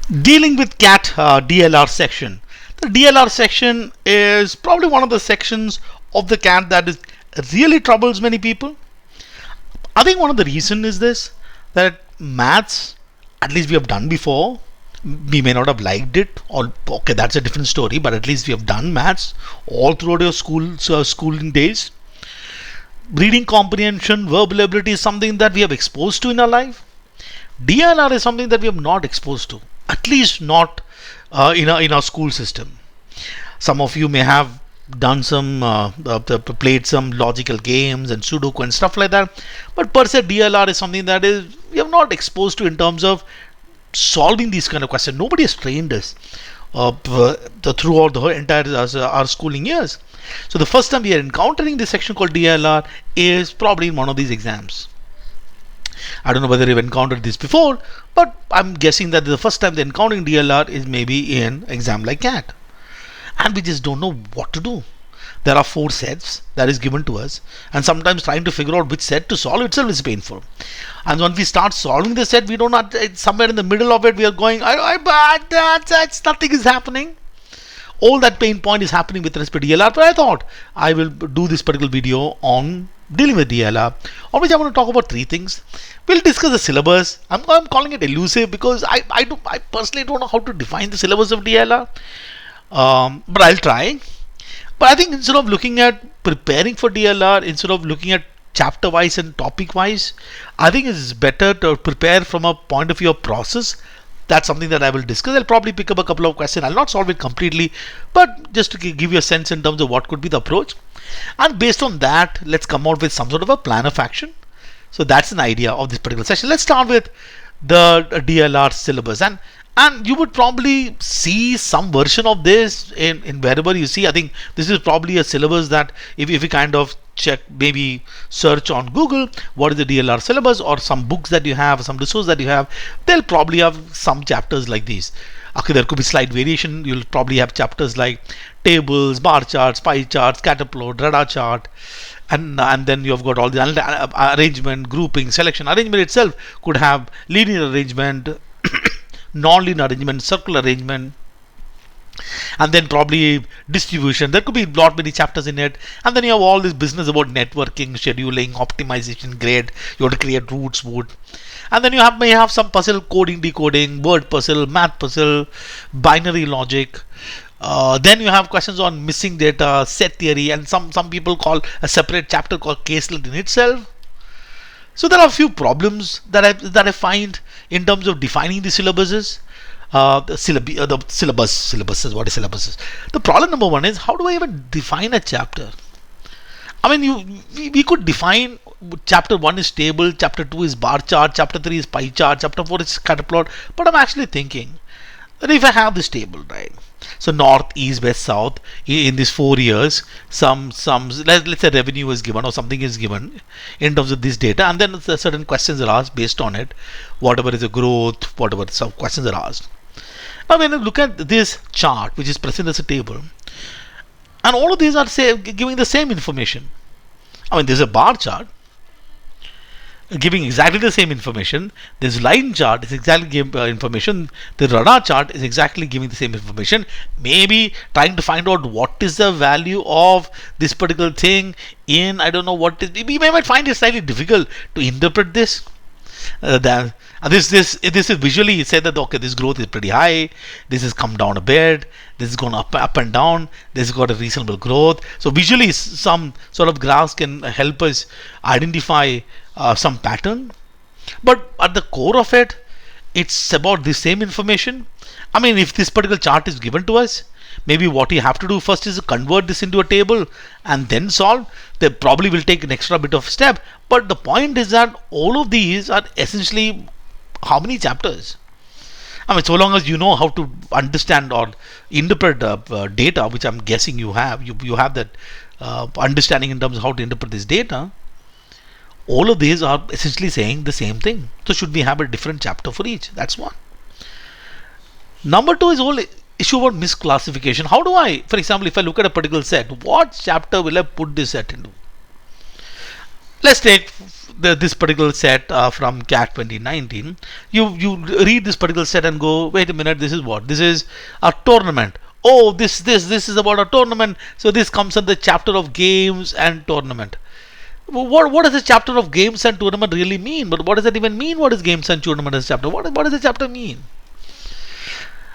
Dealing with CAT DLR section. The DLR section is probably one of the sections of the CAT that is really troubles many people. I think one of the reason is this, that maths, at least we have done before. We may not have liked it, or okay, that's a different story. But at least we have done maths all throughout your schooling days. Reading comprehension, verbal ability is something that we have exposed to in our life. DLR is something that we have not exposed to, at least not in our school system. Some of you may have done some played some logical games and Sudoku and stuff like that, but per se DLR is something that is we have not exposed to in terms of solving these kind of questions. Nobody has trained us throughout the whole entire our schooling years. So the first time we are encountering this section called DLR is probably in one of these exams. I don't know whether you've encountered this before, but I'm guessing that the first time they're encountering DLR is maybe in exam like CAT. And we just don't know what to do. There are 4 sets that is given to us, and sometimes trying to figure out which set to solve itself is painful. And once we start solving the set, we don't know, somewhere in the middle of it we are going, nothing is happening. All that pain point is happening with respect to DLR, but I thought I will do this particular video on dealing with DLR, on which I want to talk about 3 things. We'll discuss the syllabus. I'm calling it elusive because I personally don't know how to define the syllabus of DLR, but I'll try. But I think instead of looking at preparing for DLR, instead of looking at chapter wise and topic wise, I think it's better to prepare from a point of view of process. That's something that I will discuss. I'll probably pick up a couple of questions. I'll not solve it completely, but just to give you a sense in terms of what could be the approach. And based on that, let's come out with some sort of a plan of action. So that's an idea of this particular session. Let's start with the DLR syllabus, and you would probably see some version of this in wherever you see. I think this is probably a syllabus that if you kind of check, maybe search on Google what is the DLR syllabus, or some books that you have, some resources that you have, they'll probably have some chapters like these. Okay, there could be slight variation. You'll probably have chapters like tables, bar charts, pie charts, scatterplot, radar chart, and then you have got all the arrangement, grouping, selection. Arrangement itself could have linear arrangement, non-linear arrangement, circular arrangement, and then probably distribution. There could be lot many chapters in it, and then you have all this business about networking, scheduling, optimization, grade. You have to create routes, and then you may have some puzzle, coding, decoding, word puzzle, math puzzle, binary logic. Then you have questions on missing data, set theory, and some people call a separate chapter called caselet in itself. So there are a few problems that I find in terms of defining the syllabuses. The syllabus. What is syllabus? The problem number 1 is, how do I even define a chapter? I mean, we could define chapter 1 is table, chapter 2 is bar chart, chapter 3 is pie chart, chapter 4 is scatterplot. But I'm actually thinking that if I have this table, right? So north, east, west, south, in these 4 years, let's say revenue is given or something is given in terms of this data, and then certain questions are asked based on it, whatever is the growth, whatever some questions are asked. Now when you look at this chart, which is present as a table, and all of these are giving the same information. I mean, there's a bar chart giving exactly the same information. This line chart is exactly giving information. The radar chart is exactly giving the same information. Maybe trying to find out what is the value of this particular thing in, I don't know what is. We might find it slightly difficult to interpret this. This is visually said that okay, this growth is pretty high, this has come down a bit, this has gone up and down, this has got a reasonable growth. So visually some sort of graphs can help us identify some pattern, but at the core of it, it's about the same information. I mean, if this particular chart is given to us, maybe what you have to do first is to convert this into a table and then solve. They probably will take an extra bit of step, but the point is that all of these are essentially how many chapters? I mean, so long as you know how to understand or interpret data, which I'm guessing you have, you have that understanding in terms of how to interpret this data. All of these are essentially saying the same thing. So should we have a different chapter for each? That's one. Number 2 is whole issue about misclassification. How do I, for example, if I look at a particular set, what chapter will I put this set into? Let's take this particular set from CAT 2019. You read this particular set and go, wait a minute, this is what? This is a tournament. Oh, this is about a tournament. So this comes in the chapter of games and tournament. What does the chapter of games and tournament really mean? But what does that even mean? What is games and tournament as chapter? What does the chapter mean?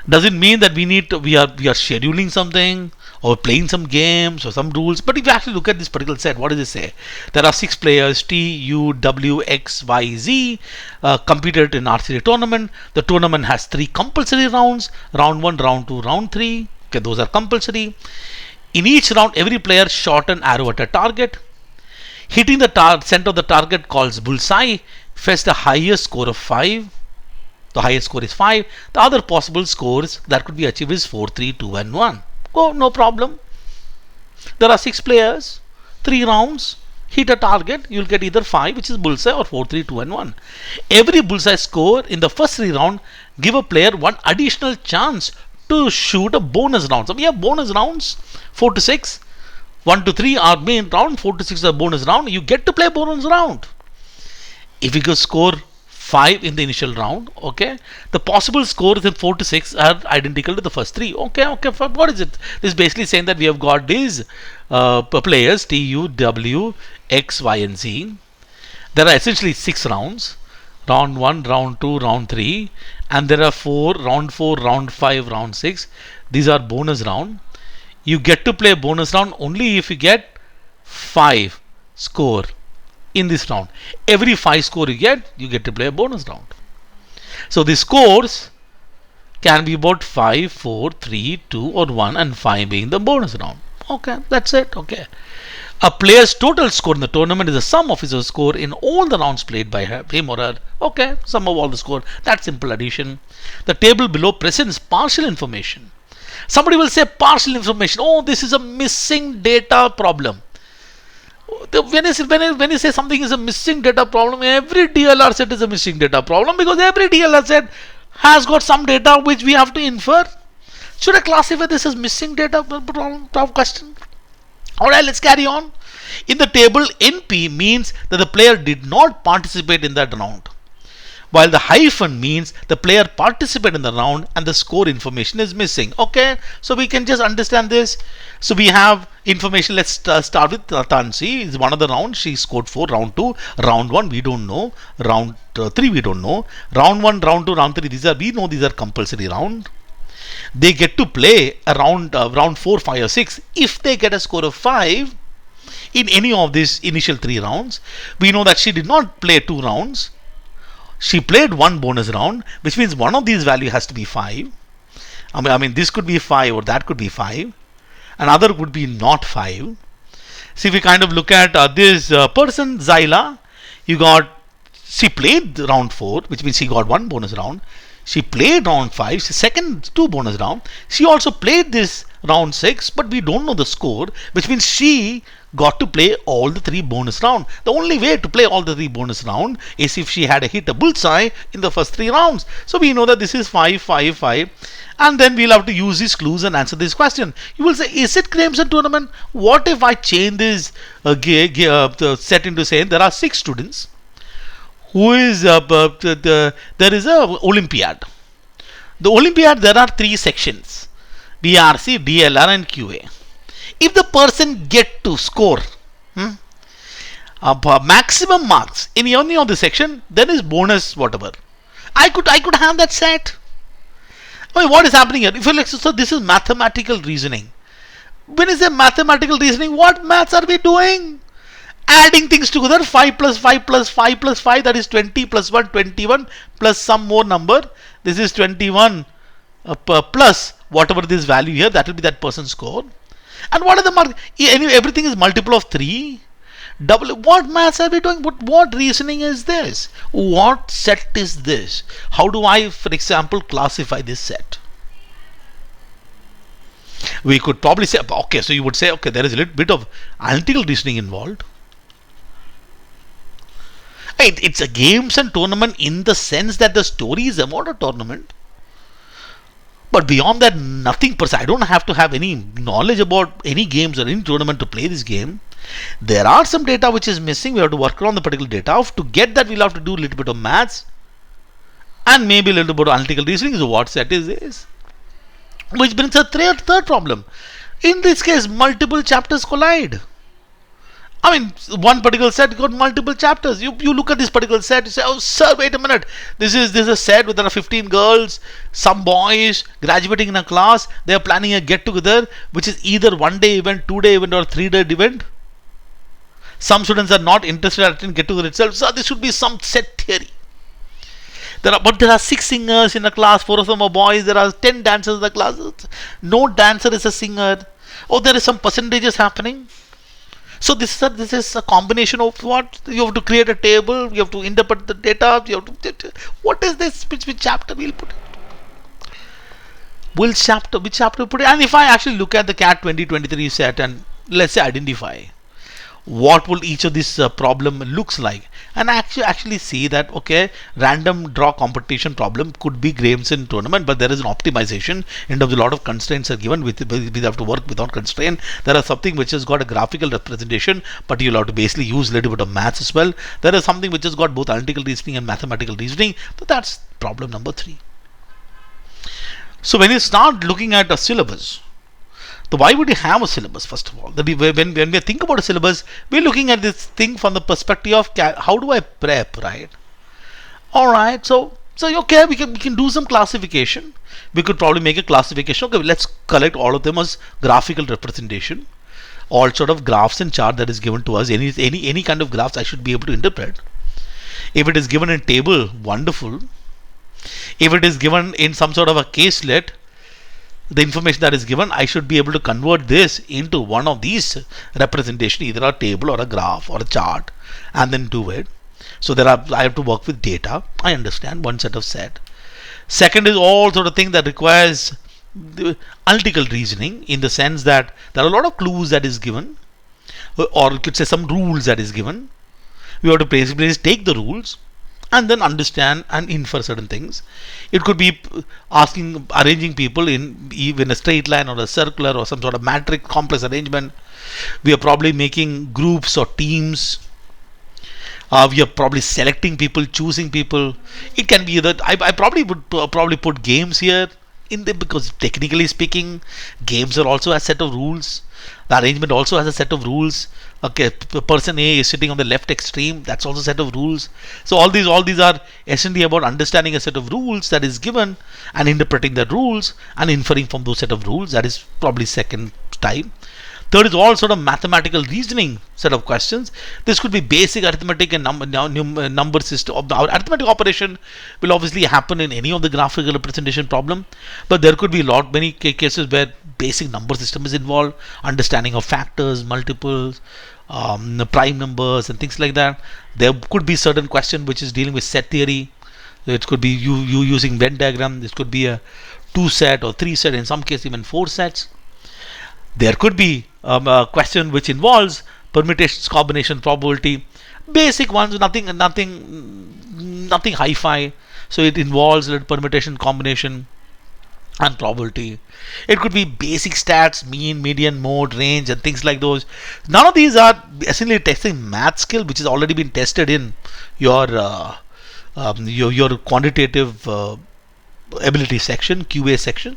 Does it mean that we are scheduling something or playing some games or some rules? But if you actually look at this particular set, what does it say? There are 6 players, T, U, W, X, Y, Z, competed in archery tournament. The tournament has 3 compulsory rounds: round 1, round 2, round 3. Okay, those are compulsory. In each round, every player shot an arrow at a target. Hitting the center of the target calls bullseye. Fetch the highest score of 5. The highest score is 5. The other possible scores that could be achieved is 4, 3, 2 and 1. Oh, no problem. There are 6 players, 3 rounds. Hit a target, you'll get either 5, which is bullseye, or 4, 3, 2 and 1. Every bullseye score in the first 3 rounds give a player 1 additional chance to shoot a bonus round. So we have bonus rounds, 4 to 6. 1 to 3 are main round, 4 to 6 is a bonus round. You get to play bonus round. If you go score 5 in the initial round, okay, the possible scores in 4 to 6 are identical to the first 3. Okay, what is it? This is basically saying that we have got these players T, U, W, X, Y and Z. There are essentially 6 rounds: round 1, round 2, round 3, and there are 4, round 4, round 5, round 6. These are bonus round. You get to play bonus round only if you get 5 score in this round. Every 5 score you get to play a bonus round. So the scores can be about 5, 4, 3, 2 or 1 and 5 being the bonus round. Okay, that's it. Okay. A player's total score in the tournament is the sum of his score in all the rounds played by him or her. Okay, sum of all the score. That's simple addition. The table below presents partial information. Somebody will say partial information. Oh, this is a missing data problem. When you say something is a missing data problem, every DLR set is a missing data problem, because every DLR set has got some data which we have to infer. Should I classify this as missing data problem question? Alright, let's carry on. In the table, NP means that the player did not participate in that round, while the hyphen means the player participated in the round and the score information is missing. Okay, so we can just understand this. So we have information. Let's start with Tansi. Is one of the rounds. She scored 4. Round 2, round 1 we don't know. Round 3 we don't know. Round 1, round 2, round 3. We know these are compulsory round. They get to play a round 4, 5 or 6 if they get a score of 5 in any of these initial 3 rounds. We know that she did not play 2 rounds. She played 1 bonus round, which means one of these value has to be 5. I mean this could be 5 or that could be 5. Another would be not 5. See, if we kind of look at this person, Zyla, she played round 4, which means she got 1 bonus round. She played round 5, second 2 bonus round. She also played this round 6, but we don't know the score, which means she got to play all the 3 bonus round. The only way to play all the 3 bonus round is if she had hit a bullseye in the first 3 rounds. So we know that this is 5, 5, 5. And then we'll have to use these clues and answer this question. You will say, is it games and tournament? What if I change this set into saying there are 6 students who is there is a Olympiad. The Olympiad, there are 3 sections: BRC, DLR and QA. If the person get to score maximum marks in any of the section, then is bonus whatever. I could have that set. I mean, what is happening here? If you like, so this is mathematical reasoning. When is a mathematical reasoning? What maths are we doing? Adding things together. 5 plus 5 plus 5 plus 5, that is 20 plus 1, 21 plus some more number. This is 21 plus whatever this value here, that will be that person's score. And what are the marks? Everything is multiple of 3. What maths are we doing? What reasoning is this? What set is this? How do I, for example, classify this set? We could probably say, okay, so you would say, okay, there is a little bit of analytical reasoning involved. It's a games and tournament in the sense that the story is about a tournament. But beyond that, nothing per se. I don't have to have any knowledge about any games or any tournament to play this game. There are some data which is missing. We have to work around the particular data. To get that, we'll have to do a little bit of maths and maybe a little bit of analytical reasoning. So what set is this? Which brings a third problem. In this case, multiple chapters collide. I mean, one particular set got multiple chapters. You look at this particular set, you say, oh sir, wait a minute. This is a set where there are 15 girls, some boys graduating in a class. They are planning a get together, which is either 1-day event, 2-day event, or 3-day event. Some students are not interested in get together itself. So this should be some set theory. There are 6 singers in a class, 4 of them are boys. There are 10 dancers in the class. No dancer is a singer. Oh, there is some percentages happening. So this is a combination of what? You have to create a table, you have to interpret the data, you have to, what is this? Which chapter we'll put it? Which chapter put it? And if I actually look at the CAT 2023 set and let's say identify what will each of this problem looks like, and actually see that okay, random draw competition problem could be games in tournament, but there is an optimization in terms of a lot of constraints are given. We have to work without constraint. There is something which has got a graphical representation, but you'll have to basically use a little bit of maths as well. There is something which has got both analytical reasoning and mathematical reasoning. So that's problem number 3. So when you start looking at a syllabus, so why would you have a syllabus? First of all, when we think about a syllabus, we're looking at this thing from the perspective of how do I prep, right? All right, so okay, we can do some classification. We could probably make a classification. Okay, let's collect all of them as graphical representation, all sort of graphs and chart that is given to us. Any kind of graphs I should be able to interpret. If it is given in table, wonderful. If it is given in some sort of a caselet, the information that is given, I should be able to convert this into one of these representation, either a table or a graph or a chart, and then do it. So I have to work with data. I understand one set of set. Second is all sort of thing that requires the analytical reasoning, in the sense that there are a lot of clues that is given, or you could say some rules that is given. We have to basically take the rules and then understand and infer certain things. It could be arranging people in even a straight line or a circular or some sort of matrix complex arrangement. We are probably making groups or teams. We are probably selecting people, choosing people. It can be that I probably would put games here in there, because technically speaking, games are also a set of rules. The arrangement also has a set of rules. Okay, person A is sitting on the left extreme. That's also a set of rules. So all these are essentially about understanding a set of rules that is given and interpreting the rules and inferring from those set of rules. That is probably second type. Third is all sort of mathematical reasoning set of questions. This could be basic arithmetic and number system. Our arithmetic operation will obviously happen in any of the graphical representation problem, but there could be many cases where basic number system is involved, understanding of factors, multiples, prime numbers, and things like that. There could be certain question which is dealing with set theory. It could be you using Venn diagram. This could be a 2 set or 3 set, in some cases even 4 sets. There could be a question which involves permutations, combination, probability, basic ones, nothing hi-fi. So it involves permutation, combination, and probability. It could be basic stats, mean, median, mode, range, and things like those. None of these are essentially testing math skill, which has already been tested in your quantitative ability section, QA section.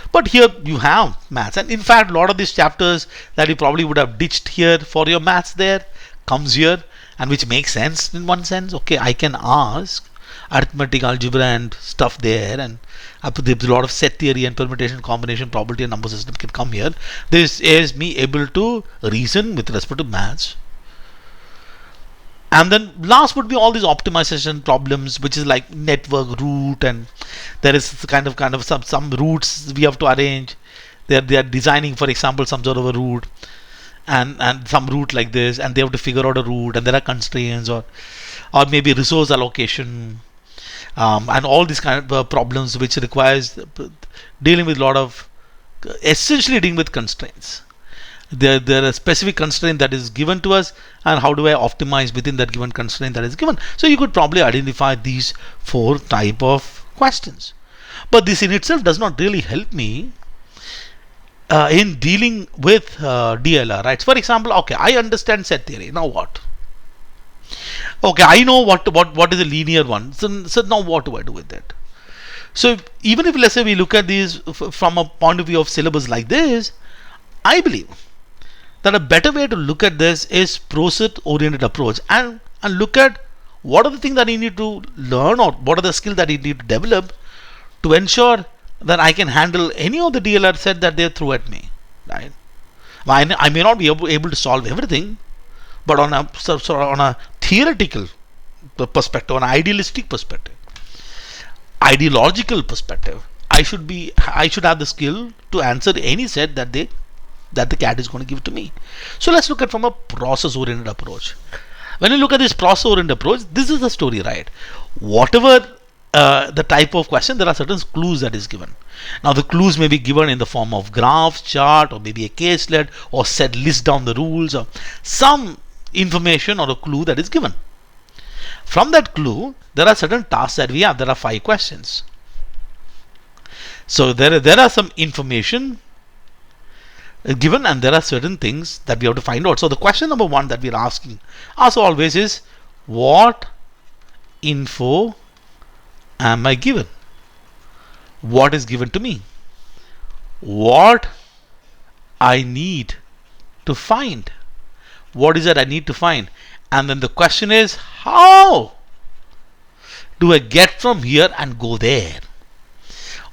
But here you have maths, and in fact a lot of these chapters that you probably would have ditched here for your maths there comes here, and which makes sense in one sense. Okay, I can ask arithmetic, algebra and stuff there, and there's a lot of set theory and permutation, combination, probability and number system can come here. This is me able to reason with respect to maths. And then last would be all these optimization problems, which is like network route, and there is kind of some routes we have to arrange. They are designing, for example, some sort of a route, and some route like this, and they have to figure out a route, and there are constraints or maybe resource allocation, and all these kind of problems which requires dealing with a lot of essentially dealing with constraints. There are a specific constraint that is given to us, and how do I optimize within that given constraint that is given. So you could probably identify these 4 type of questions, but this in itself does not really help me in dealing with DLR, right? For example, okay, I understand set theory. Now what? Okay, I know what is a linear one. So now what do I do with it? So even if, let's say, we look at these from a point of view of syllabus like this, I believe that a better way to look at this is process oriented approach, and look at what are the things that you need to learn, or what are the skills that you need to develop to ensure that I can handle any of the DLR set that they throw at me, right? I may not be able to solve everything, but on a theoretical perspective, on an idealistic perspective, ideological perspective, I should have the skill to answer any set that the CAT is going to give to me. So let's look at from a process oriented approach. When you look at this process oriented approach, this is the story, right? Whatever the type of question, there are certain clues that is given. Now the clues may be given in the form of graph, chart, or maybe a caselet, or said list down the rules, or some information or a clue that is given. From that clue, there are certain tasks that we have. There are 5 questions. So there are some information given, and there are certain things that we have to find out. So the question number 1 that we are asking, as always, is what info am I given? What is given to me? What I need to find? What is that I need to find? And then the question is, how do I get from here and go there?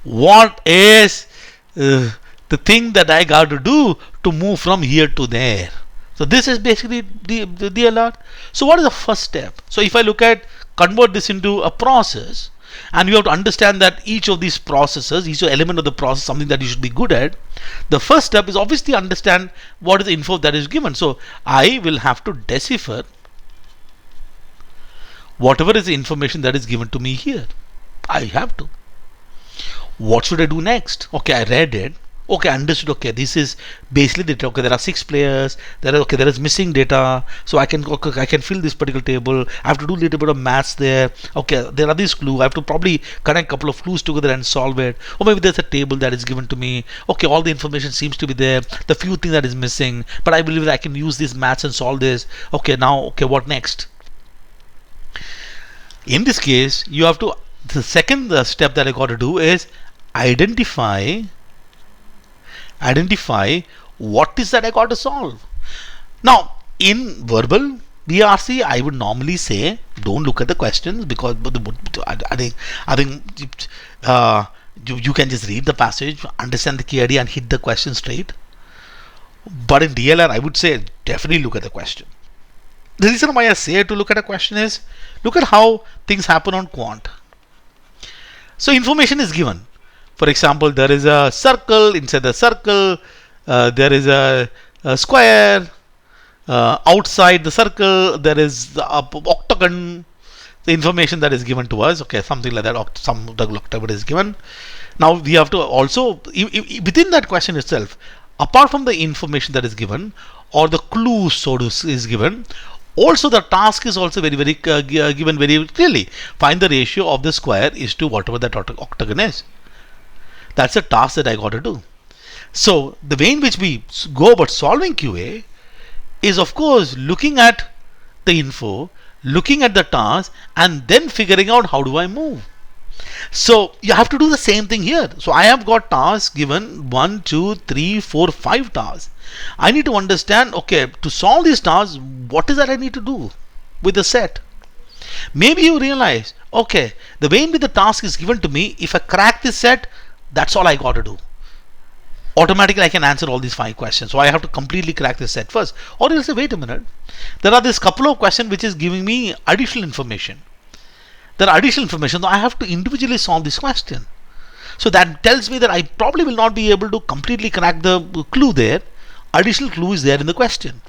What is the thing that I got to do to move from here to there? So this is basically the DLR. So what is the first step? So if I convert this into a process, and you have to understand that each of these processes, each element of the process, something that you should be good at. The first step is obviously understand what is the info that is given. So I will have to decipher whatever is the information that is given to me here. I have to. What should I do next? Okay, I read it. Okay, I understood. Okay, this is basically the okay. There are 6 players. There is missing data. So I can fill this particular table. I have to do a little bit of maths there. Okay, there are these clues. I have to probably connect a couple of clues together and solve it. Or maybe there's a table that is given to me. Okay, all the information seems to be there. The few things that is missing, but I believe that I can use these maths and solve this. Okay, now what next? In this case, you have to. The second step that I got to do is identify what is that I got to solve. Now, in verbal BRC, I would normally say don't look at the questions, because I think you can just read the passage, understand the key idea, and hit the question straight. But in DLR, I would say definitely look at the question. The reason why I say to look at a question is look at how things happen on quant. So information is given. For example, there is a circle. Inside the circle, there is a square. Outside the circle, there is the octagon. The information that is given to us, okay, something like that. Some octagon is given. Now we have to also within that question itself, apart from the information that is given or the clue is given, also the task is also very given very clearly. Find the ratio of the square is to whatever that octagon is. That's a task that I got to do. So the way in which we go about solving QA is, of course, looking at the info, looking at the task, and then figuring out how do I move. So you have to do the same thing here. So I have got tasks given 1, 2, 3, 4, 5 tasks. I need to understand, okay, to solve these tasks, what is that I need to do with the set? Maybe you realize, okay, the way in which the task is given to me, if I crack this set, that's all I got to do. Automatically I can answer all these 5 questions. So I have to completely crack this set first. Or you'll say, wait a minute, there are this couple of questions which is giving me additional information. There are additional information, so I have to individually solve this question. So that tells me that I probably will not be able to completely crack the clue there. Additional clue is there in the question.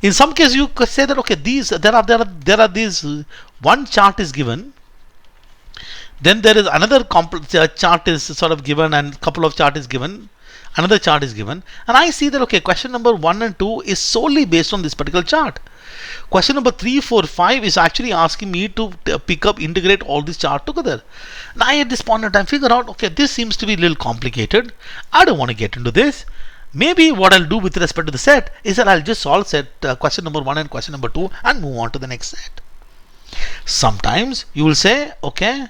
In some cases, you could say that okay, there are these one chart is given. Then there is another chart is sort of given, and couple of chart is given. Another chart is given, and I see that okay, question number 1 and 2 is solely based on this particular chart. Question number 3, 4, 5 is actually asking me to integrate all this chart together. Now at this point in time, figure out, okay, this seems to be a little complicated. I don't want to get into this. Maybe what I'll do with respect to the set is that I'll just solve set question number 1 and question number 2 and move on to the next set. Sometimes you will say, okay,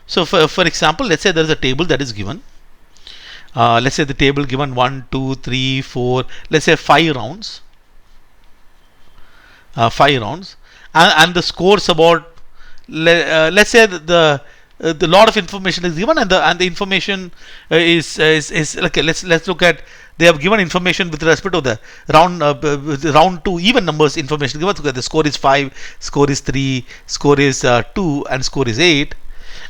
so for example, let's say there is a table that is given. Let's say the table given 1, 2, 3, 4, let's say 5 rounds. 5 rounds, and the scores about, let's say the lot of information is given, and the information is okay. Let's look at, they have given information with respect to the round 2 even numbers information given. The score is 5, score is 3, score is 2, and score is 8.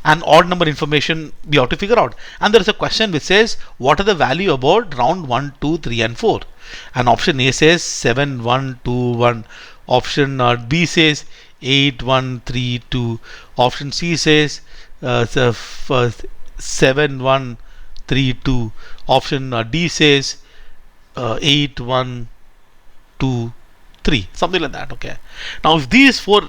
And odd number information we have to figure out. And there is a question which says, what are the value about round 1, 2, 3, and 4? And option A says 7, 1, 2, 1. Option B says 8, 1, 3, 2. Option C says 7, 1, 3, 2. Option D says 8, 1, 2, 3. Something like that. Okay. Now, if these 4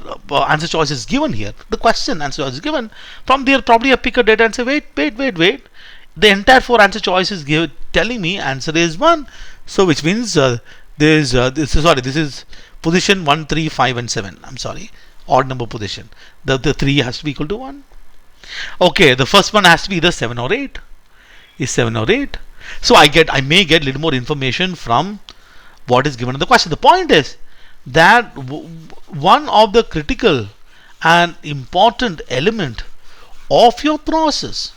answer choices given here, the question answer choice is given, from there probably I pick a data and say, wait. The entire 4 answer choices telling me answer is 1. So which means this is position 1, 3, 5, and 7. I'm sorry, odd number position. The 3 has to be equal to 1. Okay, the first one has to be either 7 or 8. Is 7 or 8. So I may get little more information from what is given in the question. The point is that one of the critical and important element of your process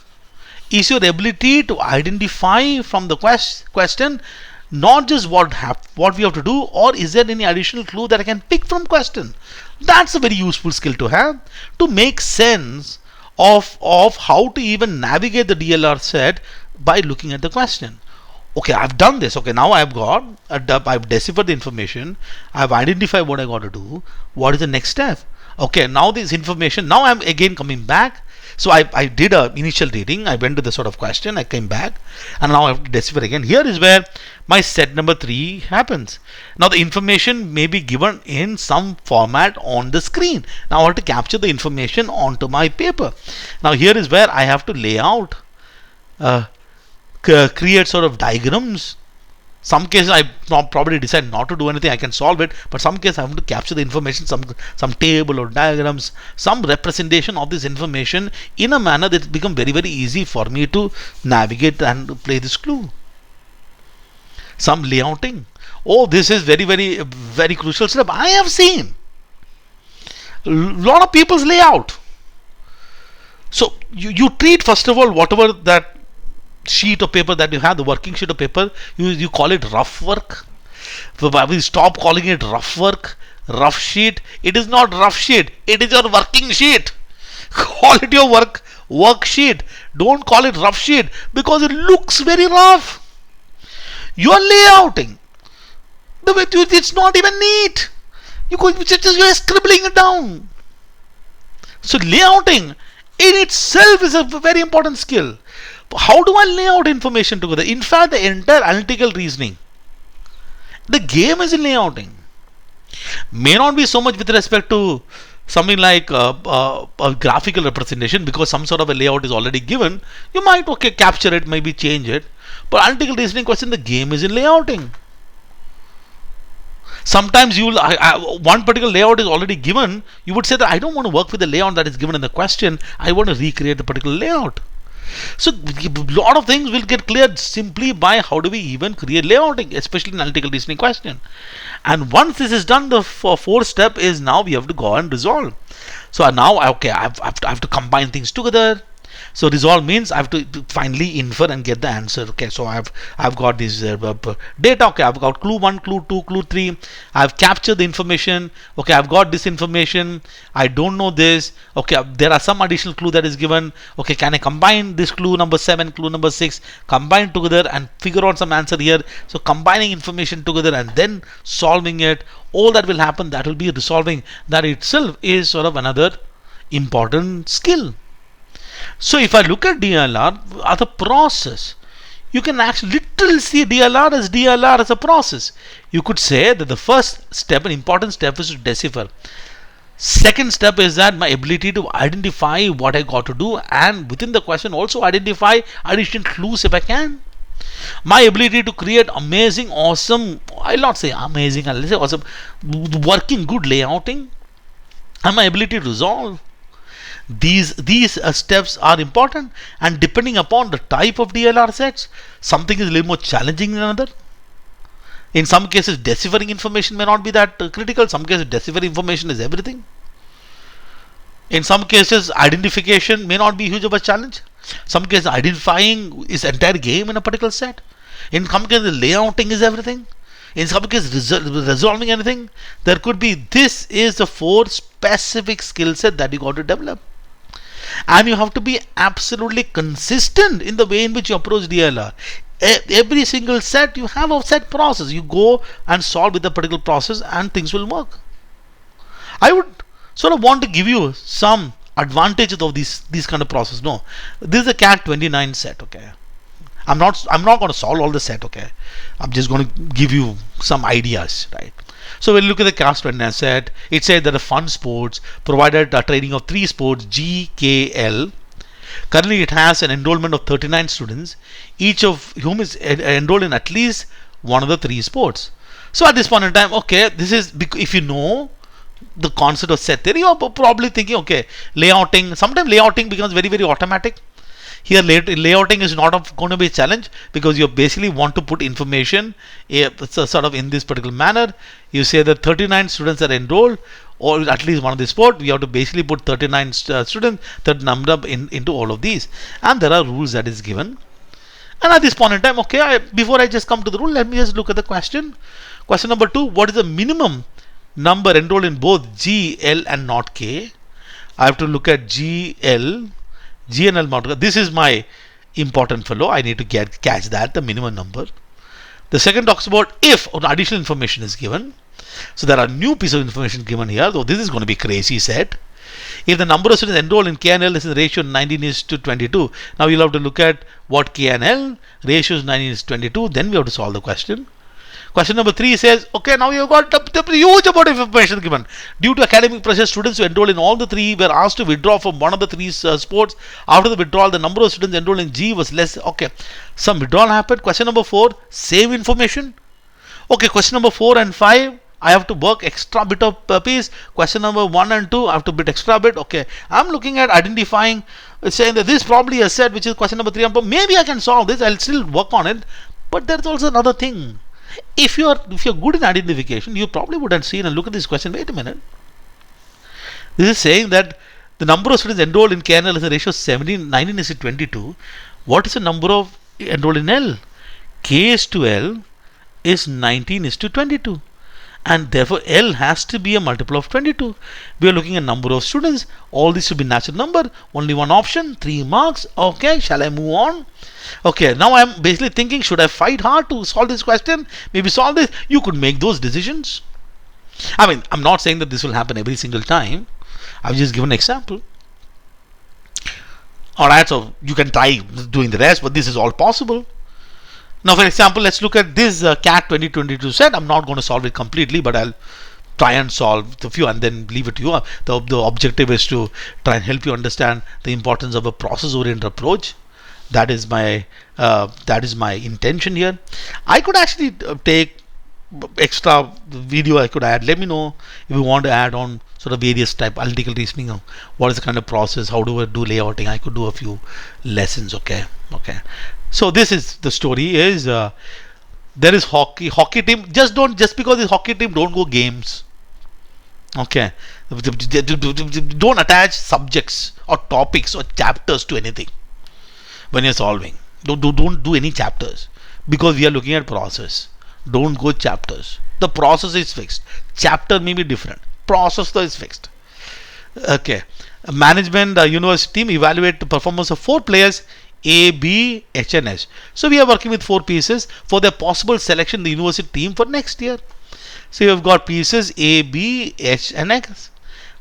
is your ability to identify from the question not just what we have to do, or is there any additional clue that I can pick from question. That's a very useful skill to have to make sense of how to even navigate the DLR set by looking at the question. Okay, I've done this. Okay, now I've deciphered the information. I've identified what I got to do. What is the next step? Okay, now this information, now I'm again coming back. So I did a initial reading. I went to the sort of question. I came back, and now I have to decipher again. Here is where my set number 3 happens. Now the information may be given in some format on the screen. Now I have to capture the information onto my paper. Now here is where I have to lay out, create sort of diagrams. Some cases I probably decide not to do anything, I can solve it, but some cases I have to capture the information, some table or diagrams, some representation of this information in a manner that become very easy for me to navigate and play this clue. Some layouting. Oh, this is very crucial step. I have seen a lot of people's layout. So you treat first of all whatever that sheet of paper that you have, the working sheet of paper, you call it rough work. We stop calling it rough work, rough sheet. It is not rough sheet, it is your working sheet. Call it your worksheet. Don't call it rough sheet because it looks very rough. You are layouting. It's not even neat. You are scribbling it down. So layouting in itself is a very important skill. How do I lay out information together? In fact, the entire analytical reasoning, the game is in layouting. May not be so much with respect to something like a graphical representation, because some sort of a layout is already given. You might capture it, maybe change it. But analytical reasoning question, the game is in layouting. Sometimes you will one particular layout is already given. You would say that I don't want to work with the layout that is given in the question. I want to recreate the particular layout. So a lot of things will get cleared simply by how do we even create layouting, especially in analytical reasoning question. And once this is done, the fourth step is now we have to go and resolve. So now I have to combine things together. So resolve means I have to finally infer and get the answer. Okay, so I've got this data. Okay, I've got clue 1, clue 2, clue 3. I've captured the information. Okay, I've got this information. I don't know this. Okay, there are some additional clue that is given. Okay, can I combine this clue number 7, clue number 6, combine together and figure out some answer here? So combining information together and then solving it, all that will happen, that will be resolving. That itself is sort of another important skill. So if I look at DILR as a process, you can actually literally see DILR as a process. You could say that the first step, an important step, is to decipher. Second step is that my ability to identify what I got to do, and within the question also identify additional clues if I can. My ability to create amazing, awesome, I'll not say amazing, I'll say awesome, working good layouting, and my ability to resolve. These steps are important, and depending upon the type of DLR sets, something is a little more challenging than another. In some cases, deciphering information may not be that critical. Some cases, deciphering information is everything. In some cases, identification may not be huge of a challenge. Some cases, identifying is entire game in a particular set. In some cases, layouting is everything. In some cases, resolving anything. There could be. This is the 4 specific skill set that you got to develop. And you have to be absolutely consistent in the way in which you approach DLR. Every single set, you have a set process. You go and solve with a particular process, and things will work. I would sort of want to give you some advantages of these kind of process. No, this is a CAT 29 set. Okay, I'm not going to solve all the set. Okay, I'm just going to give you some ideas, right? So when you look at the CAT 29 set, it says that the fun sports provided a training of 3 sports GKL. Currently, it has an enrollment of 39 students, each of whom is enrolled in at least one of the 3 sports. So at this point in time, okay, this is if you know the concept of set theory, you're probably thinking, okay, layouting. Sometimes layouting becomes very, very automatic. Here, layouting is not going to be a challenge because you basically want to put information sort of in this particular manner. You say that 39 students are enrolled, or at least one of the sport. We have to basically put 39 students, that number into all of these, and there are rules that is given. And at this point in time, okay, before I just come to the rule, let me just look at the question. Question number 2: what is the minimum number enrolled in both G, L, and not K? I have to look at G, L, G and L not K. This is my important fellow. I need to catch that, the minimum number. The second talks about if additional information is given. So there are new piece of information given here. Though this is going to be crazy set. If the number of students enrolled in K and L is in the ratio 19:22, now you'll have to look at what K and L ratio is 19:22. Then we have to solve the question. Question number 3 says, okay, now you've got the huge amount of information given. Due to academic pressure, students who enrolled in all the 3 were asked to withdraw from one of the 3 sports. After the withdrawal, the number of students enrolled in G was less. Okay, some withdrawal happened. Question number 4, same information. Okay, question number 4 and 5, I have to work extra bit of piece. Question number 1 and 2, I have to bit extra bit. Okay, I'm looking at identifying, saying that this is probably a set, which is question number 3 and 4. Maybe I can solve this. I'll still work on it. But there's also another thing. If you're good in identification, you probably would have seen and look at this question. Wait a minute. This is saying that the number of students enrolled in KNL is a ratio of 19:22. What is the number of enrolled in L? K is to L is 19:22. And therefore L has to be a multiple of 22. We are looking at number of students. All these should be natural number. Only one option, 3 marks. Okay, shall I move on? Okay, now I'm basically thinking, should I fight hard to solve this question? Maybe solve this. You could make those decisions. I mean, I'm not saying that this will happen every single time. I've just given an example. Alright, so you can try doing the rest, but this is all possible. Now, for example, let's look at this CAT 2022 set. I'm not going to solve it completely, but I'll try and solve the few and then leave it to you. The objective is to try and help you understand the importance of a process-oriented approach. That is my intention here. I could actually take extra video I could add. Let me know if you want to add on sort of various type analytical reasoning. What is the kind of process? How do I do layouting? I could do a few lessons. Okay. So this is the story. Is there is hockey team? Just because it's hockey team, don't go games. Okay. Don't attach subjects or topics or chapters to anything when you're solving. Don't do any chapters because we are looking at process. Don't go chapters. The process is fixed. Chapter may be different. Process is fixed. Okay. Management university team evaluate the performance of 4 players A, B, H and S. So we are working with 4 pieces for the possible selection of the university team for next year. So you have got pieces A, B, H and X.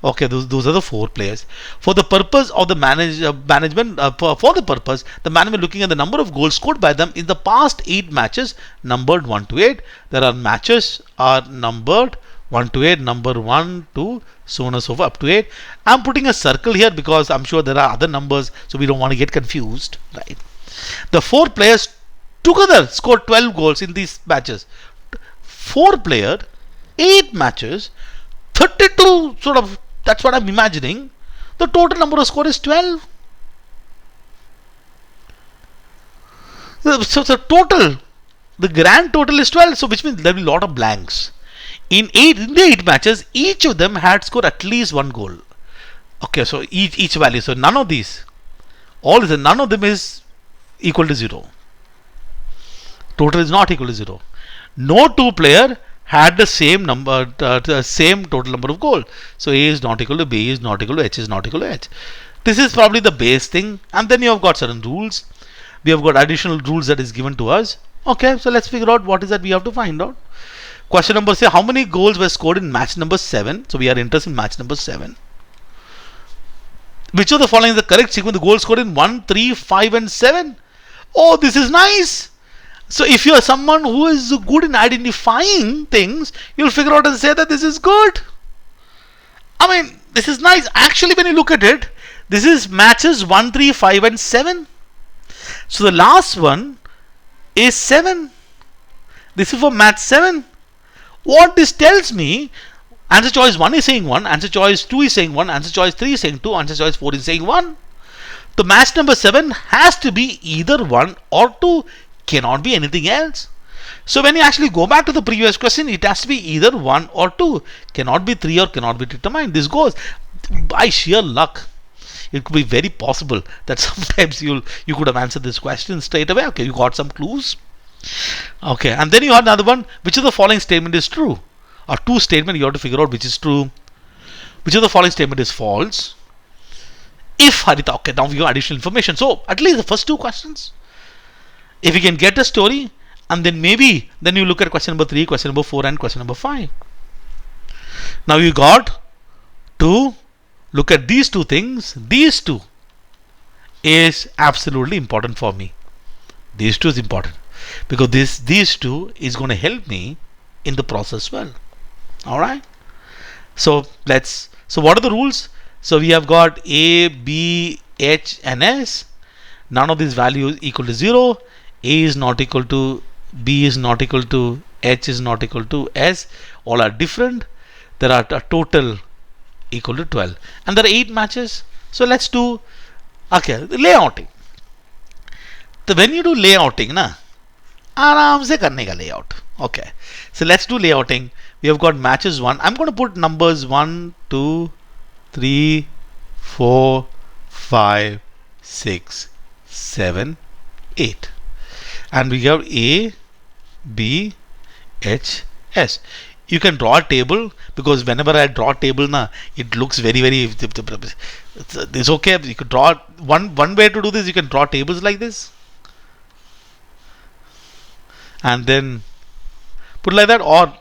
Okay, those are the 4 players. For the purpose of the management, for the purpose, the management looking at the number of goals scored by them in the past 8 matches, numbered 1 to 8. There are matches are numbered 1 to 8, number 1 to so on and so forth up to 8. I'm putting a circle here because I'm sure there are other numbers, so we don't want to get confused, right? The 4 players together scored 12 goals in these matches. 4 player, 8 matches, 32 sort of, that's what I'm imagining. The total number of score is 12. So the total, the grand total is 12. So which means there will be a lot of blanks. In the 8 matches, each of them had scored at least 1 goal. Okay, so each value. So none of these, none of them is equal to 0. Total is not equal to 0. No 2 player had the same number, the same total number of goals. So A is not equal to B, is not equal to H, is not equal to H. This is probably the base thing. And then you have got certain rules. We have got additional rules that is given to us. Okay, so let's figure out what is that we have to find out. Question number say, how many goals were scored in match number 7? So we are interested in match number 7. Which of the following is the correct sequence? The goals scored in 1, 3, 5 and 7. Oh, this is nice. So if you are someone who is good in identifying things, you'll figure out and say that this is good. I mean, this is nice. Actually, when you look at it, this is matches 1, 3, 5 and 7. So the last one is 7. This is for match 7. What this tells me, answer choice 1 is saying 1, answer choice 2 is saying 1, answer choice 3 is saying 2, answer choice 4 is saying 1. The match number 7 has to be either 1 or 2, cannot be anything else. So when you actually go back to the previous question, it has to be either 1 or 2, cannot be 3 or cannot be determined. This goes by sheer luck. It could be very possible that sometimes you could have answered this question straight away. Okay, you got some clues. Okay, and then you have another one. Which of the following statement is true? Or 2 statement, you have to figure out which is true. Which of the following statement is false? If Harita, okay, now we have additional information. So at least the first 2 questions. If you can get a story, and then maybe then you look at question number 3, question number 4, and question number 5. Now you got to look at these 2 things. These 2 is absolutely important for me. These 2 is important because these 2 is going to help me in the process well. All right. So what are the rules? So we have got A, B, H and S. None of these values equal to 0. A is not equal to B, is not equal to H, is not equal to S. All are different. There are a total equal to 12 and there are 8 matches. So let's do layouting. So when you do layouting na, आराम से करने का layout. Okay, so let's do layouting. We have got matches 1. I'm going to put numbers 1, 2, 3, 4, 5, 6, 7, 8. And we have A, B, H, S. You can draw a table because whenever I draw a table, it looks very, it's okay. You could draw one way to do this. You can draw tables like this, and then put like that. Or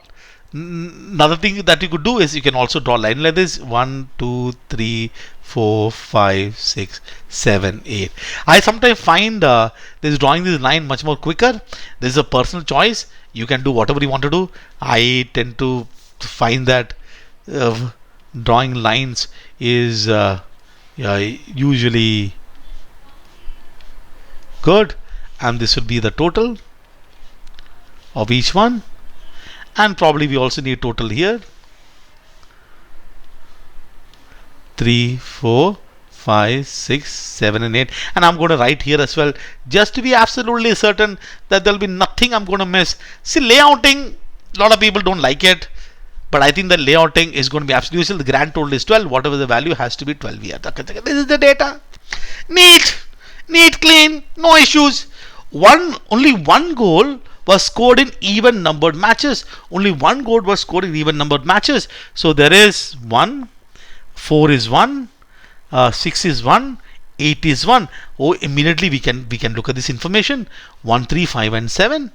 another thing that you could do is you can also draw a line like this: 1, 2, 3, 4, 5, 6, 7, 8. I sometimes find this drawing this line much more quicker. This is a personal choice. You can do whatever you want to do. I tend to find that drawing lines is usually good, and this will be the total of each one, and probably we also need total here. 3, 4, 5, 6, 7 and 8, and I'm going to write here as well just to be absolutely certain that there will be nothing I'm going to miss. See, layouting, a lot of people don't like it, but I think the layouting is going to be absolutely useful. The grand total is 12, whatever the value has to be 12 here. This is the data. Neat, clean, no issues. Only one goal was scored in even numbered matches. Only one goal was scored in even numbered matches. So there is 1, 4 is 1, 6 is 1, 8 is 1. Oh, immediately we can look at this information. 1, 3, 5 and 7.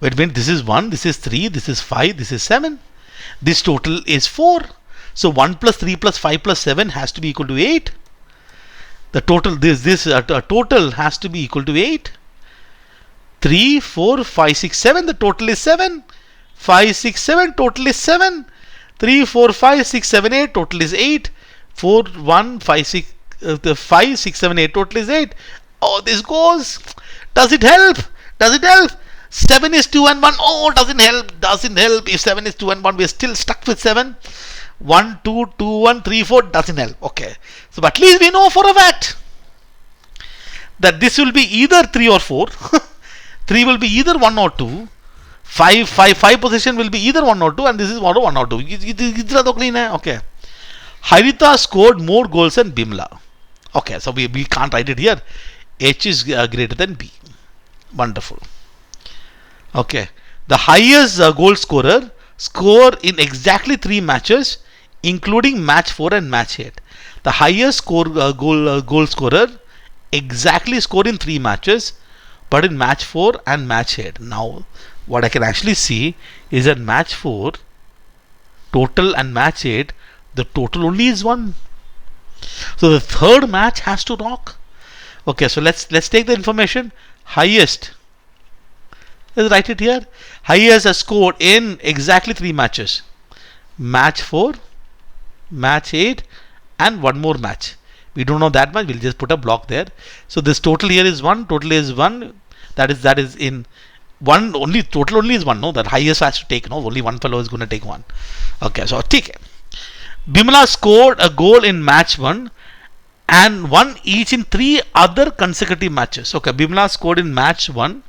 Wait, this is 1, this is 3, this is 5, this is 7. This total is 4. So 1 plus 3 plus 5 plus 7 has to be equal to 8. The total total has to be equal to 8. 3, 4, 5, 6, 7. The total is 7. 5, 6, 7. Total is 7. 3, 4, 5, 6, 7, 8. Total is 8. 4, 1, 5, 6, 5, 6, 7, 8. Total is 8. Oh, this goes. Does it help? Does it help? 7 is 2 and 1. Oh, doesn't help. Doesn't help. If 7 is 2 and 1, we're still stuck with 7. 1, 2, 2, 1, 3, 4. Doesn't help. Okay. So, but at least we know for a fact that this will be either 3 or 4. 3 will be either 1 or 2. 5 position will be either 1 or 2, and this is 1 or 2. Okay. Haritha scored more goals than Bimla. Okay, so we can't write it here. H is greater than B. Wonderful. Okay. The highest goal scorer score in exactly 3 matches, including match 4 and match 8. The highest goal scorer exactly scored in 3 matches, but in match 4 and match 8. Now, what I can actually see is that match 4 total and match 8, the total only is 1. So the third match has to rock. Okay, so let's take the information. Highest, let's write it here. Highest has scored in exactly 3 matches. Match 4, match 8, and one more match. We don't know that much. We'll just put a block there. So this total here is 1. Total is 1. That is in 1 only. Total only is 1. No, that highest has to take. No, only one fellow is going to take 1. Okay, so take it. Bimla scored a goal in match 1 and 1 each in 3 other consecutive matches. Okay, Bimla scored in match 1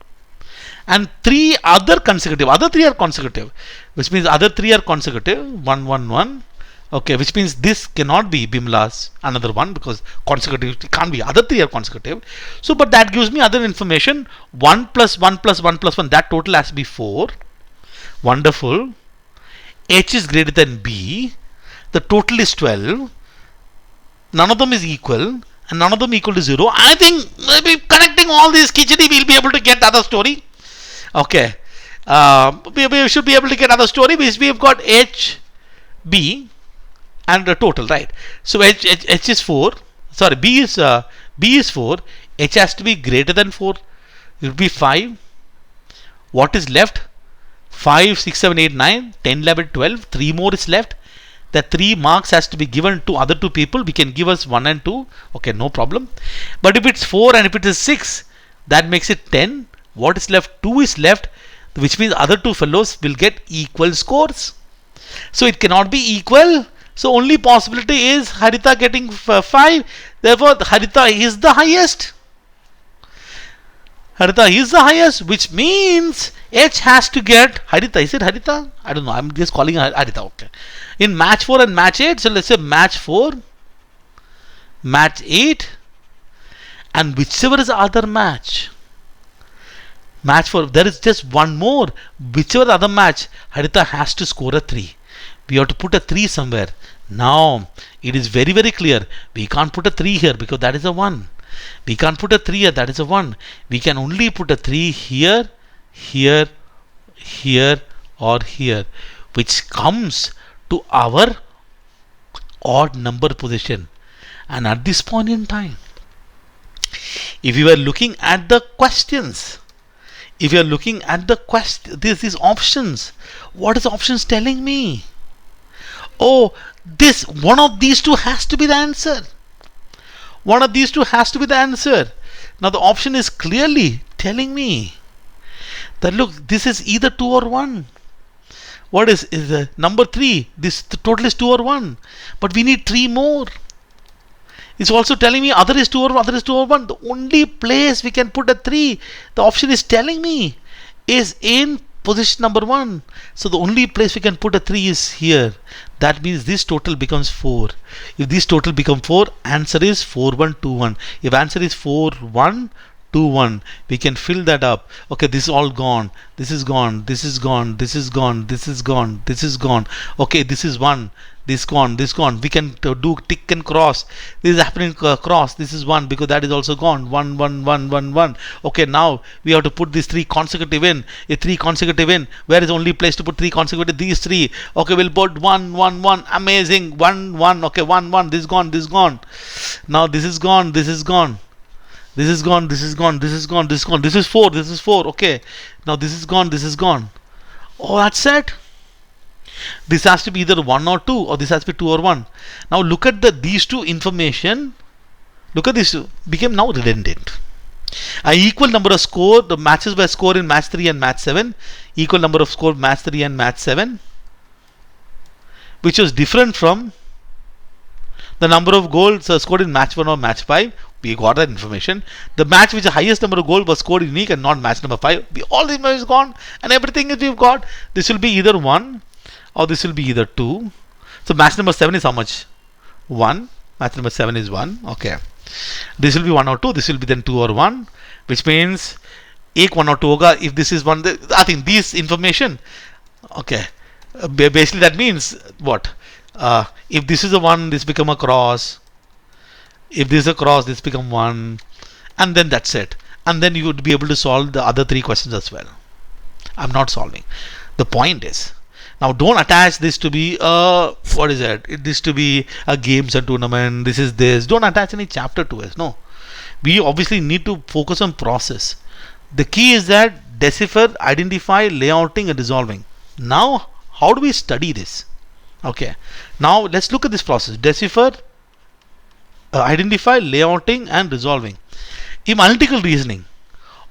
and 3 other consecutive. Other 3 are consecutive, which means other 3 are consecutive. 1, 1, 1. Okay, which means this cannot be Bimla's another one because consecutive can't be. Other 3 are consecutive. So, but that gives me other information. 1 plus 1 plus 1 plus 1. That total has to be 4. Wonderful. H is greater than B. The total is 12. None of them is equal, and none of them equal to 0. I think maybe connecting all these khichdi, we'll be able to get the other story. Okay. We should be able to get other story because we have got H, B, and the total, right? So H is 4. Sorry, B is 4. H has to be greater than 4. It will be 5. What is left? 5, 6, 7, 8, 9, 10, 11, 12. 3 more is left. The 3 marks has to be given to other 2 people. We can give us 1 and 2. Okay, no problem. But if it's 4 and if it is 6, that makes it 10. What is left? 2 is left, which means other 2 fellows will get equal scores. So it cannot be equal. So only possibility is Haritha getting 5. Therefore, Haritha is the highest. Haritha is the highest, which means H has to get Haritha. Is it Haritha? I don't know. I'm just calling her Haritha. Okay. In match 4 and match 8, so let's say match 4, match 8, and whichever is the other match. Match 4, there is just one more. Whichever the other match, Haritha has to score a 3. We have to put a 3 somewhere. Now, it is very, very clear. We can't put a 3 here because that is a 1. We can't put a 3 here, that is a 1. We can only put a 3 here, here, here, or here, which comes to our odd number position. And at this point in time, if you were looking at the questions, if you are looking at the these options, what is options telling me? Oh, this one of these 2 has to be the answer. One of these 2 has to be the answer. Now the option is clearly telling me that look, this is either 2 or 1. What is number 3? This the total is 2 or 1, but we need 3 more. It's also telling me other is 2 or 1. The only place we can put a 3, the option is telling me, is in position number 1. So the only place we can put a 3 is here. That means this total becomes 4. If this total becomes 4, answer is 4, 1, 2, 1. If answer is 4, 1, 2, 1, we can fill that up. Okay, this is all gone. This is gone. This is gone. This is gone. This is gone. This is gone. Okay, this is 1. This gone. This gone. We can do tick and cross. This is happening cross. This is 1 because that is also gone. 1, 1, 1, 1, 1. Okay, now we have to put these 3 consecutive in. A 3 consecutive in. Where is the only place to put 3 consecutive? These 3. Okay, we'll put 1, 1, 1. Amazing. 1, 1. Okay, 1, 1. This is gone. This is gone. Now this is gone. This is gone. This is gone, this is gone, this is gone, this is gone, this is 4, this is 4, okay. Now this is gone, this is gone. Oh, that's it. This has to be either 1 or 2, or this has to be 2 or 1. Now look at these 2 information. Look at these 2. Became now redundant. A equal number of score, the matches were scored in match 3 and match 7. Equal number of score match 3 and match 7, which was different from the number of goals scored in match 1 or match 5. We got that information. The match which the highest number of goals was scored unique and not match number 5. All the information is gone, and everything is we've got. This will be either 1 or this will be either 2. So match number 7 is how much? 1. Match number 7 is 1. Okay. This will be 1 or 2. This will be then 2 or 1, which means ek 1 or 2 hoga. If this is 1, I think this information, okay, basically that means what? If this is a 1, this become a cross. If this is a cross, this become 1, and then that's it. And then you would be able to solve the other 3 questions as well. I'm not solving. The point is, now don't attach this to be a, what is it? This to be a games and tournament. This is this. Don't attach any chapter to it. No. We obviously need to focus on process. The key is that decipher, identify, layouting, and resolving. Now, how do we study this? Okay. Now let's look at this process. Decipher, identify, layouting, and resolving. In analytical reasoning,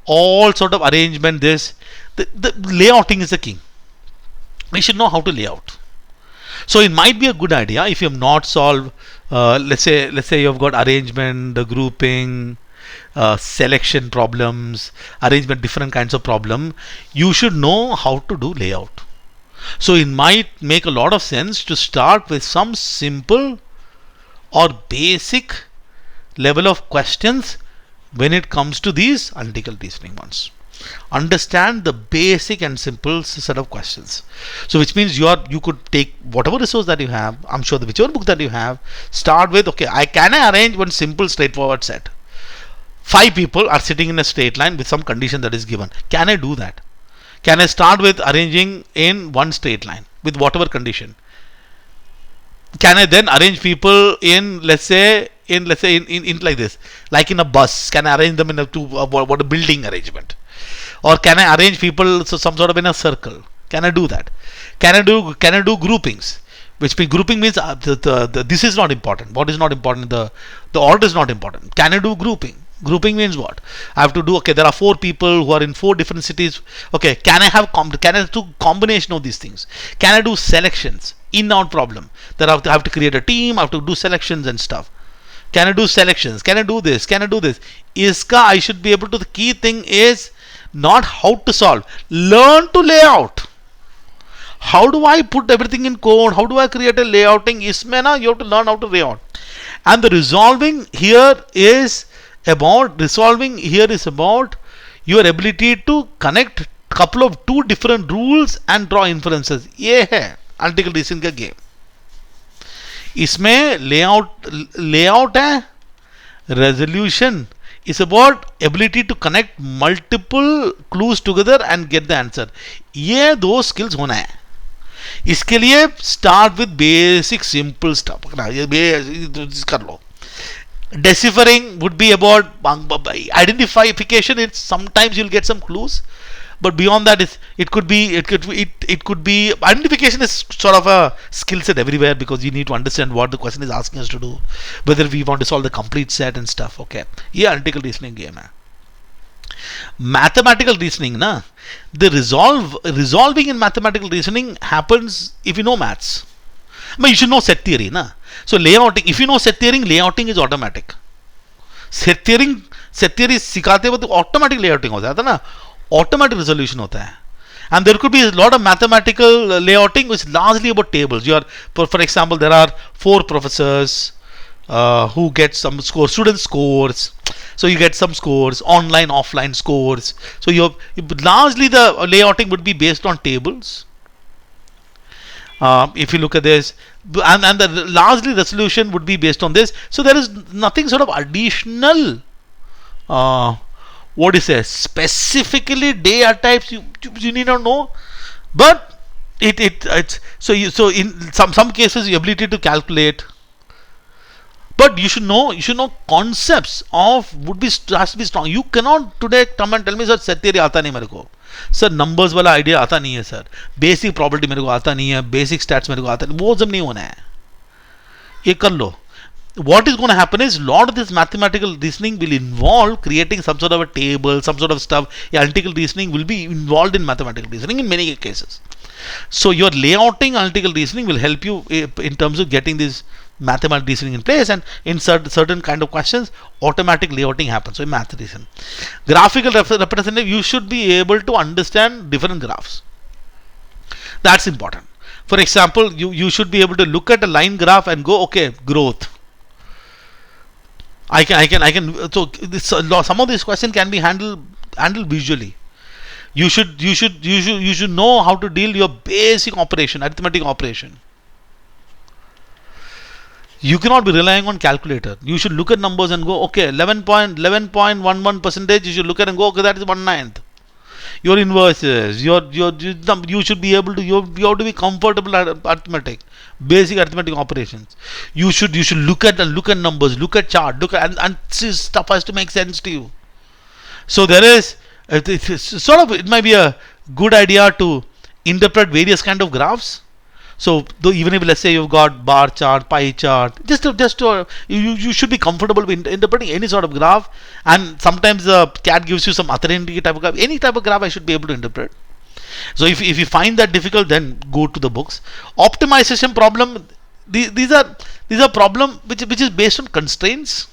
all sort of arrangement, the layouting is the king. We should know how to lay out. So it might be a good idea if you have not solved, let's say you've got arrangement, the grouping, selection problems, arrangement, different kinds of problem. You should know how to do layout. So it might make a lot of sense to start with some simple or basic level of questions when it comes to these analytical reasoning ones. Understand the basic and simple set of questions. So which means you could take whatever resource that you have, I'm sure whichever book that you have, start with, okay, can I arrange one simple straightforward set? 5 people are sitting in a straight line with some condition that is given. Can I do that? Can I start with arranging in one straight line with whatever condition? Can I then arrange people in, let's say in like this, like in a bus? Can I arrange them in a building arrangement? Or can I arrange people some sort of in a circle? Can I do that? Can I do groupings? Which means grouping means this is not important. What is not important? The order is not important. Can I do grouping? Grouping means what? I have to do, okay, there are 4 people who are in 4 different cities. Okay, can I do combination of these things? Can I do selections? In-out problem. That I have to create a team, I have to do selections and stuff. Can I do selections? Can I do this? Can I do this? I should be able to, the key thing is not how to solve. Learn to lay out. How do I put everything in code? How do I create a layouting? You have to learn how to lay out. And the resolving here is about your ability to connect couple of 2 different rules and draw inferences. ये है analytical reasoning का game. इसमें layout है, resolution is about ability to connect multiple clues together and get the answer. ये 2 skills होना है. इसके लिए start with basic simple stuff. कर लो. Deciphering would be about identification. It's sometimes you'll get some clues, but beyond that, it could be identification is sort of a skill set everywhere, because you need to understand what the question is asking us to do, whether we want to solve the complete set and stuff. Okay, yeah, analytical reasoning game hai. Mathematical reasoning, na, the resolving in mathematical reasoning happens if you know maths. But you should know set theory, na. So layouting, if you know set theory, layouting is automatic. Set theory सिखाते वक्त automatic layouting होता है ना, automatic resolution होता है. And there could be a lot of mathematical layouting which is largely about tables. For example, there are 4 professors who get some scores, student scores. So you get some scores, online, offline scores. So largely the layouting would be based on tables. If you look at this, and the largely resolution would be based on this. So there is nothing sort of additional, specifically data types you need not know, but it's so in some cases your ability to calculate, but you should know concepts of has to be strong. You cannot today come and tell me, sir, set theory आता नहीं मेरे को, sir numbers वाला idea आता नहीं है, sir basic property मेरे को आता नहीं है, बेसिक स्टैट्स मेरे को आता नहीं, वो सब नहीं होना है. ये कर लो. what is going to happen is a lot of this mathematical reasoning will involve creating some sort of a table, some sort of stuff. Analytical reasoning will be involved in mathematical reasoning in many cases. So your layouting analytical reasoning will help you in terms of getting this mathematical reasoning in place, and in certain kind of questions automatic layouting happens. So in math reason, graphical representative, you should be able to understand different graphs. That's important. For example, you should be able to look at a line graph and go, okay, growth. I can. So some of these questions can be handled visually. You should know how to deal your basic operation, arithmetic operation. You cannot be relying on calculator. You should look at numbers and go, okay, 11.11% you should look at and go, okay, that is 1/9. Your inverses, you should be able to, you have to be comfortable at arithmetic, basic arithmetic operations. You should look at numbers, look at chart, and stuff has to make sense to you. So there is, it might be a good idea to interpret various kind of graphs. So even if, let's say, you've got bar chart, pie chart, you should be comfortable with interpreting any sort of graph. And sometimes the CAD gives you some authority type of graph. Any type of graph I should be able to interpret. So if you find that difficult, then go to the books. Optimization problem. These are problem which is based on constraints.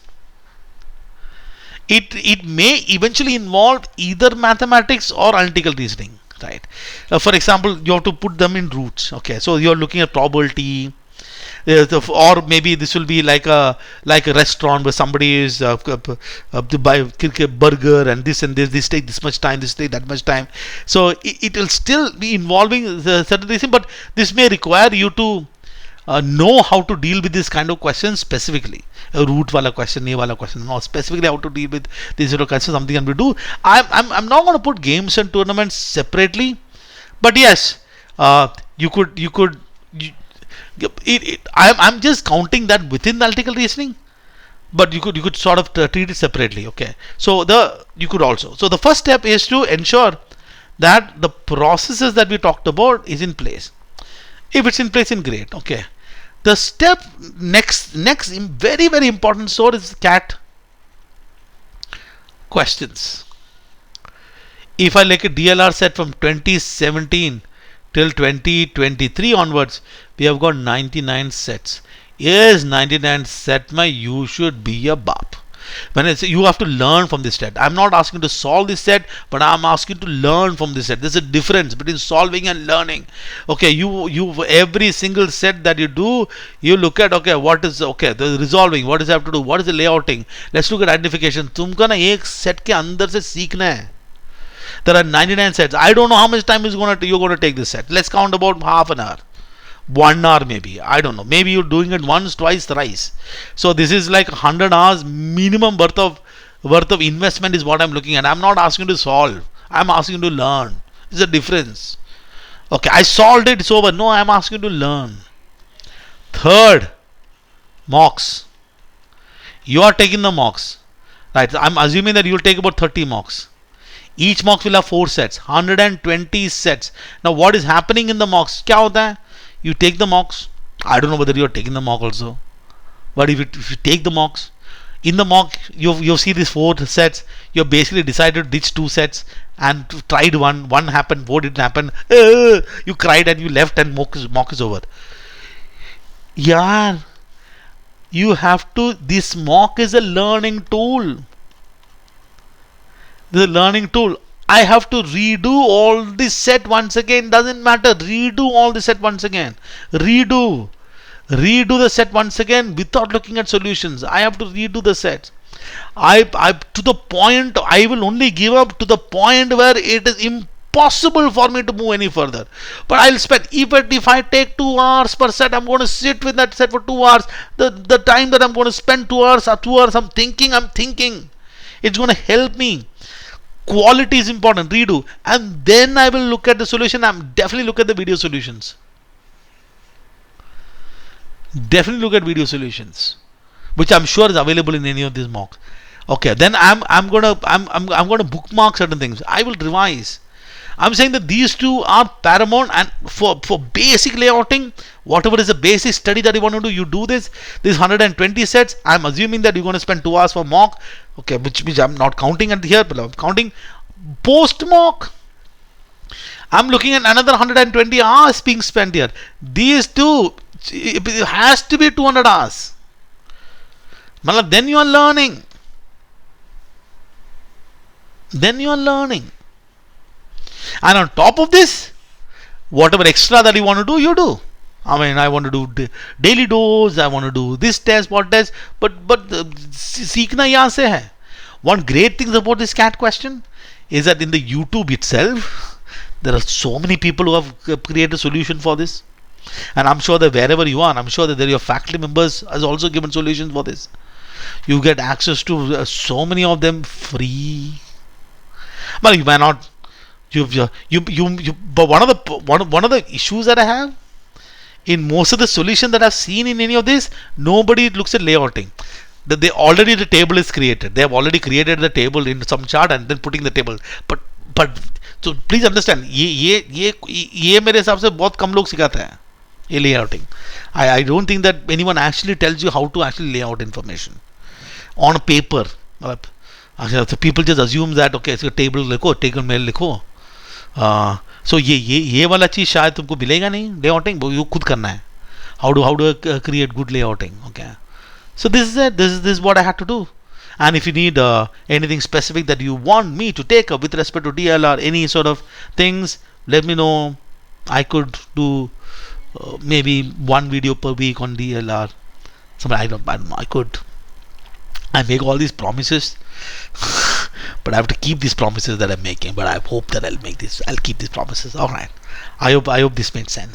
It may eventually involve either mathematics or analytical reasoning. Right. For example, you have to put them in roots. Okay, so you're looking at probability, or maybe this will be like a restaurant where somebody is to buy a burger, and this take this much time, this take that much time. So it will still be involving the certain reason, but this may require you to know how to deal with this kind of questions specifically. A root wala question, a wala question, no, specifically how to deal with these sort of questions. Something can be do. I'm not going to put games and tournaments separately, but yes, you could. I'm just counting that within the analytical reasoning, but you could sort of treat it separately. Okay, so you could also. So the first step is to ensure that the processes that we talked about is in place. If it's in place, in great. Okay. The step next very, very important sort is CAT questions. If I like a DLR set from 2017 till 2023 onwards, we have got 99 sets. Yes, 99 set, you should be a bap. When I say you have to learn from this set, I'm not asking to solve this set, but I'm asking to learn from this set. There's a difference between solving and learning. Okay, you every single set that you do, you look at, okay, what is, okay, the resolving, what does it have to do, what is the layouting. Let's look at identification. तुमको ना एक set के अंदर से सीखना है. There are 99 sets. I don't know how much time you're going to take this set. Let's count about half an hour. 1 hour maybe, I don't know, maybe you're doing it once, twice, thrice. So this is like 100 hours minimum worth of investment is what I'm looking at. I'm not asking to solve, I'm asking to learn. There's a difference. Okay, I solved it, it's over. No, I'm asking to learn. Third, mocks. You are taking the mocks, right? I'm assuming that you'll take about 30 mocks. Each mock will have 4 sets, 120 sets. Now what is happening in the mocks? क्या होता है? You take the mocks. I don't know whether you're taking the mock also, but if you take the mocks, in the mock you see these 4 sets. You basically decided which 2 sets and tried one happened, 4 didn't happen. You cried and you left, and mock is over. Yeah, you have to. This mock is a learning tool. The learning tool. I have to redo all this set once again. Doesn't matter. Redo all the set once again. Redo the set once again without looking at solutions. I have to redo the set. I to the point. I will only give up to the point where it is impossible for me to move any further. But I'll spend, if I take 2 hours per set, I'm going to sit with that set for 2 hours. The time that I'm going to spend 2 hours, I'm thinking. It's going to help me. Quality is important. Redo, and then I will look at the solution. I'm definitely look at the video solutions. Definitely look at video solutions, which I'm sure is available in any of these mocks. Okay, then I'm gonna bookmark certain things. I will revise. I'm saying that these two are paramount, and for basic layouting, whatever is the basic study that you want to do, you do this. These 120 sets. I'm assuming that you're going to spend 2 hours for mock. Okay, which I'm not counting at here, but I'm counting post mock. I'm looking at another 120 hours being spent here. These two, it has to be 200 hours. Then you are learning. Then you are learning. And on top of this, whatever extra that you want to do, you do. I mean, I want to do daily dose, I want to do this test, what test, but सीखना यहाँ से है. One great thing about this cat question is that in the YouTube itself, there are so many people who have created a solution for this. And I'm sure that wherever you are, I'm sure that your faculty members has also given solutions for this. You get access to so many of them free. But you may not. But one of the issues that I have in most of the solutions that I've seen in any of this, nobody looks at layouting. That they already the table is created. They have already created the table in some chart and then putting the table. But so please understand, ये मेरे हिसाब से बहुत कम लोग सिखाते हैं ये layouting. I don't think that anyone actually tells you how to actually lay out information on paper. So people just assume that okay, इसका table लिखो, table में लिखो. So ये वाला चीज शायद तुमको मिलेगा नहीं layouting, वो खुद करना है. How do I create good layouting? Okay. So this is it. This is what I had to do. And if you need anything specific that you want me to take up with respect to DLR, any sort of things, let me know. I could do maybe one video per week on DLR. I don't know. I make all these promises, but I have to keep these promises that I'm making. But I hope that I'll keep these promises. All right. I hope this made sense.